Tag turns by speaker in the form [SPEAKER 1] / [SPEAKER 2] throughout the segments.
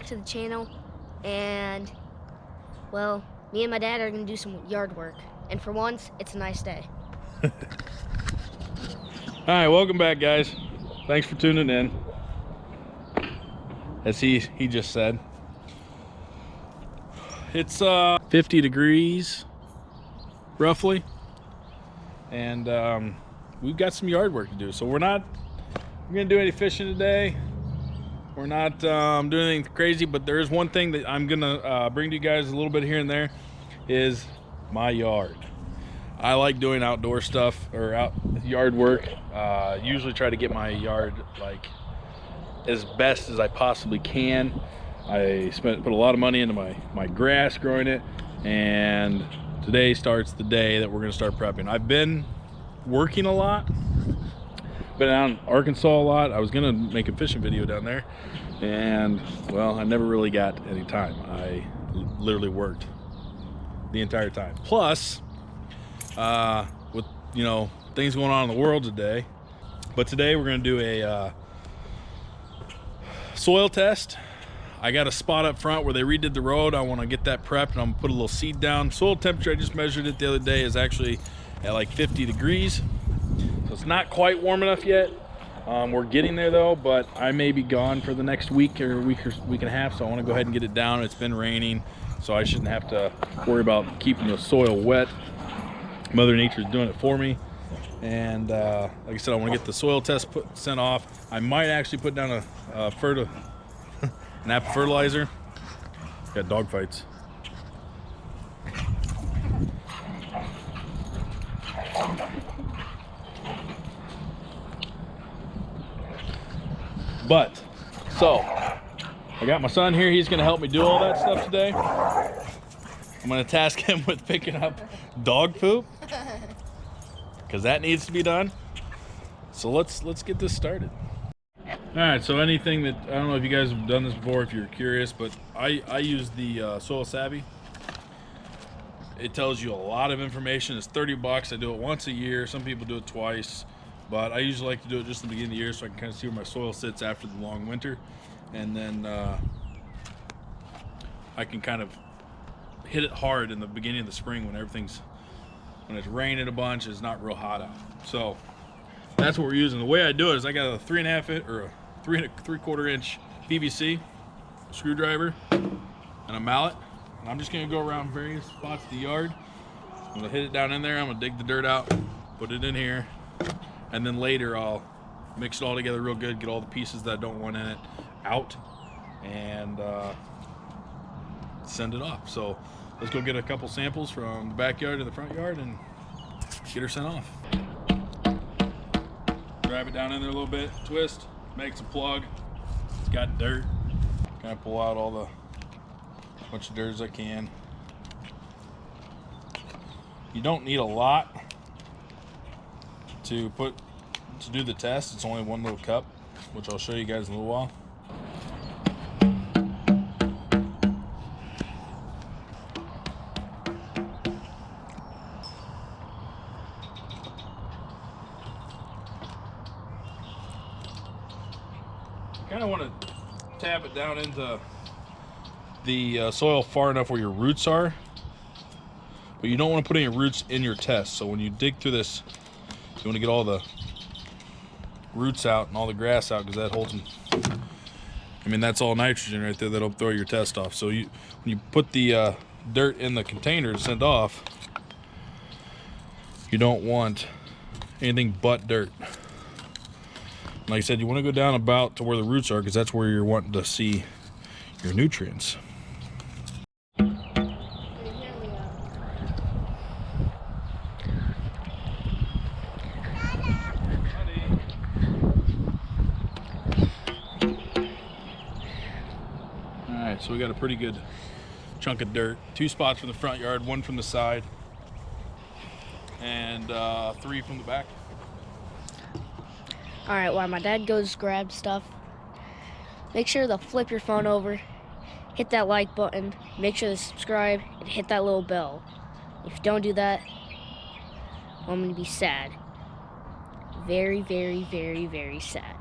[SPEAKER 1] to the channel, and well, me and my dad are gonna do some yard work, and for once, it's a nice day.
[SPEAKER 2] All right, welcome back, guys. Thanks for tuning in. As he just said, it's 50 degrees roughly, and we've got some yard work to do. So we're gonna do any fishing today. We're not doing anything crazy, but there is one thing that I'm gonna bring to you guys a little bit here and there, is my yard. I like doing outdoor stuff or yard work. Usually try to get my yard like as best as I possibly can. I put a lot of money into my grass, growing it, and today starts the day that we're gonna start prepping. I've been working a lot, been down in Arkansas a lot. I was gonna make a fishing video down there, and well, I never really got any time. I literally worked the entire time. Plus, with things going on in the world today. But today we're gonna do a soil test. I got a spot up front where they redid the road. I want to get that prepped, and I'm gonna put a little seed down. Soil temperature, I just measured it the other day, is actually at like 50 degrees. So it's not quite warm enough yet. We're getting there though, but I may be gone for the next week or week and a half, so I want to go ahead and get it down. It's been raining, so I shouldn't have to worry about keeping the soil wet. Mother Nature's doing it for me. And like I said, I want to get the soil test sent off. I might actually put down an apple fertilizer. Got dog fights. But so I got my son here. He's going to help me do all that stuff today. I'm going to task him with picking up dog poop, because that needs to be done. So let's get this started. All right, so anything that, I don't know if you guys have done this before, if you're curious, but I use the Soil Savvy. It tells you a lot of information. It's 30 bucks. I do it once a year. Some people do it twice, but I usually like to do it just at the beginning of the year so I can kind of see where my soil sits after the long winter, and then I can kind of hit it hard in the beginning of the spring when it's raining a bunch, it's not real hot out. So that's what we're using. The way I do it is I got a 3.5 inch or a 3.75 inch PVC screwdriver and a mallet, and I'm just gonna go around various spots of the yard. I'm gonna hit it down in there. I'm gonna dig the dirt out, put it in here, and then later I'll mix it all together real good, get all the pieces that I don't want in it out, and send it off. So let's go get a couple samples from the backyard to the front yard and get her sent off. Grab it down in there a little bit, twist, makes a plug. It's got dirt. Kind of pull out all the bunch of dirt as I can. You don't need a lot to do the test. It's only one little cup, which I'll show you guys in a little while. Kind of want to tap it down into the soil far enough where your roots are, but you don't want to put any roots in your test. So when you dig through this, you want to get all the roots out and all the grass out, because that holds them. I mean, that's all nitrogen right there that'll throw your test off. So when you put the dirt in the container to send off, you don't want anything but dirt. Like I said, you want to go down about to where the roots are, because that's where you're wanting to see your nutrients. Alright, so we got a pretty good chunk of dirt. 2 spots from the front yard, 1 from the side, and 3 from the back.
[SPEAKER 1] All right, while my dad goes grab stuff, make sure to flip your phone over, hit that like button, make sure to subscribe, and hit that little bell. If you don't do that, I'm going to be sad. Very, very, very, very sad.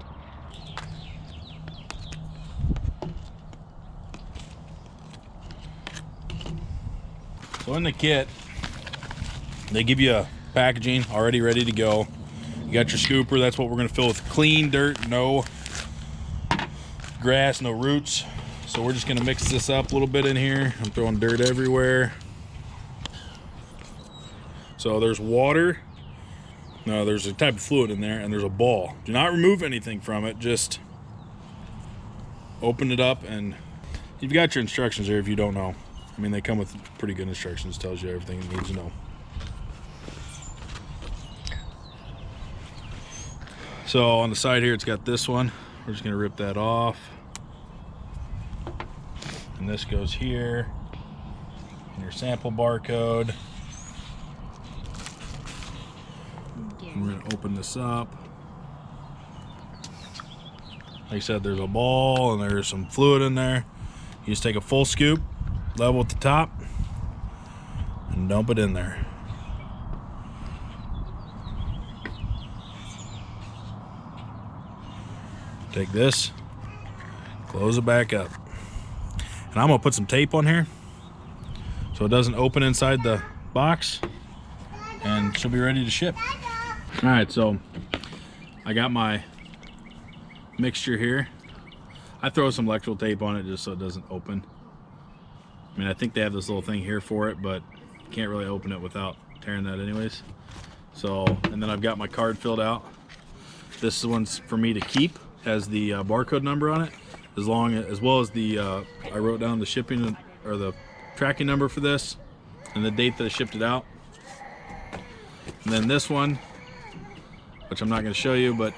[SPEAKER 2] So in the kit, they give you a packaging already ready to go. You got your scooper. That's what we're going to fill with clean dirt, no grass, no roots. So we're just going to mix this up a little bit in here. I'm throwing dirt everywhere. So there's water. No, there's a type of fluid in there, and there's a ball. Do not remove anything from it. Just open it up, and you've got your instructions there if you don't know. I mean, they come with pretty good instructions. Tells you everything you need to know. So on the side here, it's got this one. We're just gonna rip that off. And this goes here. And your sample barcode. And we're gonna open this up. Like I said, there's a ball and there's some fluid in there. You just take a full scoop, level at the top, and dump it in there. Take this, close it back up. And I'm gonna put some tape on here so it doesn't open inside the box, and she'll be ready to ship. All right, so I got my mixture here. I throw some electrical tape on it just so it doesn't open. I mean, I think they have this little thing here for it, but you can't really open it without tearing that anyways. So, and then I've got my card filled out. This one's for me to keep, has the barcode number on it, as well as the I wrote down the shipping or the tracking number for this and the date that I shipped it out. And then this one, which I'm not going to show you, but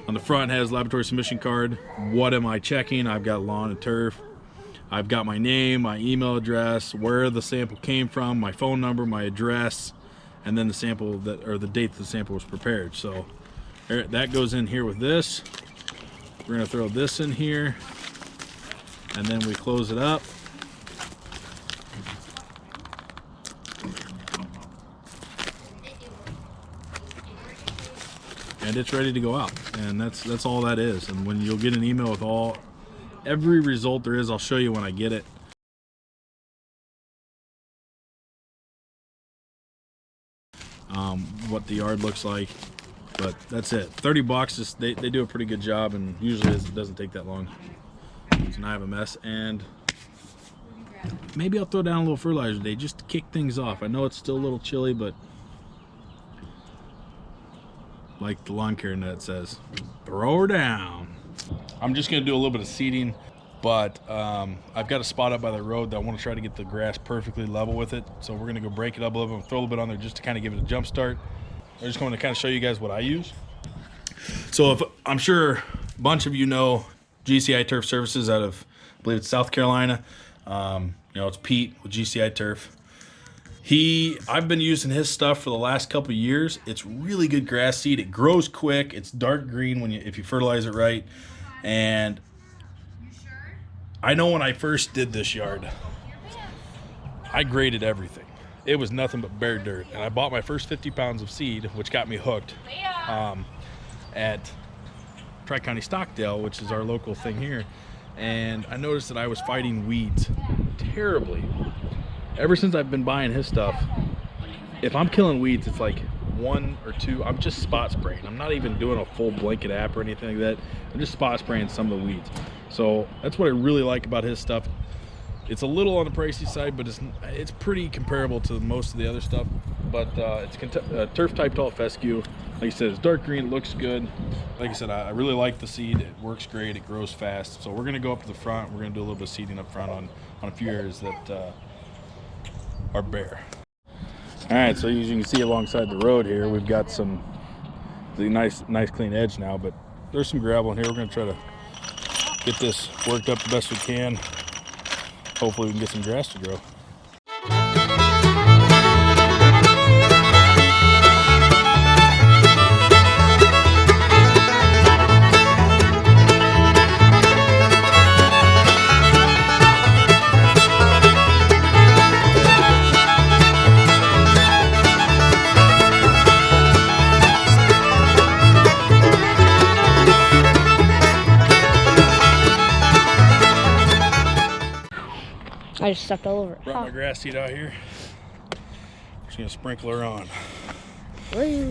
[SPEAKER 2] on the front has laboratory submission card. What am I checking? I've got lawn and turf. I've got my name, my email address, where the sample came from, my phone number, my address, and then the sample that, or the date the sample was prepared. So that goes in here with this. We're gonna throw this in here, and then we close it up. And it's ready to go out, and that's all that is. And when you'll get an email with every result there is, I'll show you when I get it. What the yard looks like, but that's it. 30 bucks. They do a pretty good job, and usually it doesn't take that long. So now I have a mess, and maybe I'll throw down a little fertilizer today just to kick things off. I know it's still a little chilly, but like the lawn care net says, throw her down. I'm just gonna do a little bit of seeding, but I've got a spot up by the road that I want to try to get the grass perfectly level with it. So we're gonna go break it up a little bit, throw a little bit on there just to kind of give it a jump start. I'm just going to kind of show you guys what I use. So if I'm sure a bunch of you know GCI Turf Services out of, I believe it's South Carolina. You know, it's Pete with GCI Turf. I've been using his stuff for the last couple of years. It's really good grass seed. It grows quick. It's dark green if you fertilize it right. And I know when I first did this yard, I graded everything. It was nothing but bare dirt. And I bought my first 50 pounds of seed, which got me hooked, at Tri-County Stockdale, which is our local thing here. And I noticed that I was fighting weeds terribly. Ever since I've been buying his stuff, if I'm killing weeds, it's like 1 or 2. I'm just spot spraying. I'm not even doing a full blanket app or anything like that. I'm just spot spraying some of the weeds. So that's what I really like about his stuff. It's a little on the pricey side, but it's pretty comparable to most of the other stuff. But it's turf type tall fescue. Like I said, it's dark green, looks good. Like I said, I really like the seed. It works great. It grows fast. So we're gonna go up to the front. We're gonna do a little bit of seeding up front on a few areas that are bare. All right, so as you can see alongside the road here, we've got the nice clean edge now, but there's some gravel in here. We're gonna try to get this worked up the best we can. Hopefully we can get some grass to grow.
[SPEAKER 1] I just stepped all over it.
[SPEAKER 2] Brought my grass seed out here. Just gonna sprinkle her on.
[SPEAKER 1] Woo.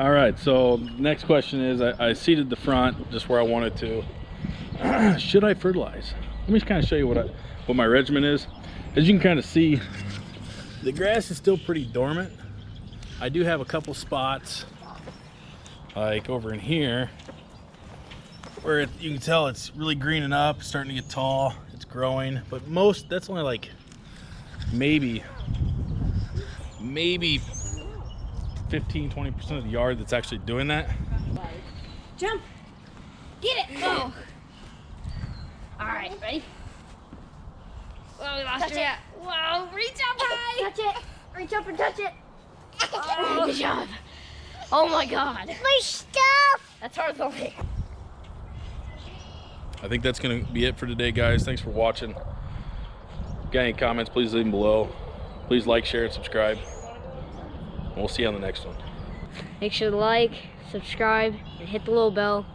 [SPEAKER 2] All right, so next question is, I seeded the front just where I wanted to. Should I fertilize? Let me kind of show you what my regimen is. As you can kind of see, the grass is still pretty dormant. I do have a couple spots, like over in here, where you can tell it's really greening up, starting to get tall, it's growing. But that's only like maybe 15-20% of the yard that's actually doing that.
[SPEAKER 1] Jump. Get it. Oh. All right, ready? Whoa, we lost her. Whoa, reach up high. Touch it. Reach up and touch it. Oh, good job. Oh my God. My stuff. That's hard to believe.
[SPEAKER 2] I think that's gonna be it for today, guys. Thanks for watching. Got any comments, please leave them below. Please like, share, and subscribe. We'll see you on the next one.
[SPEAKER 1] Make sure to like, subscribe, and hit the little bell.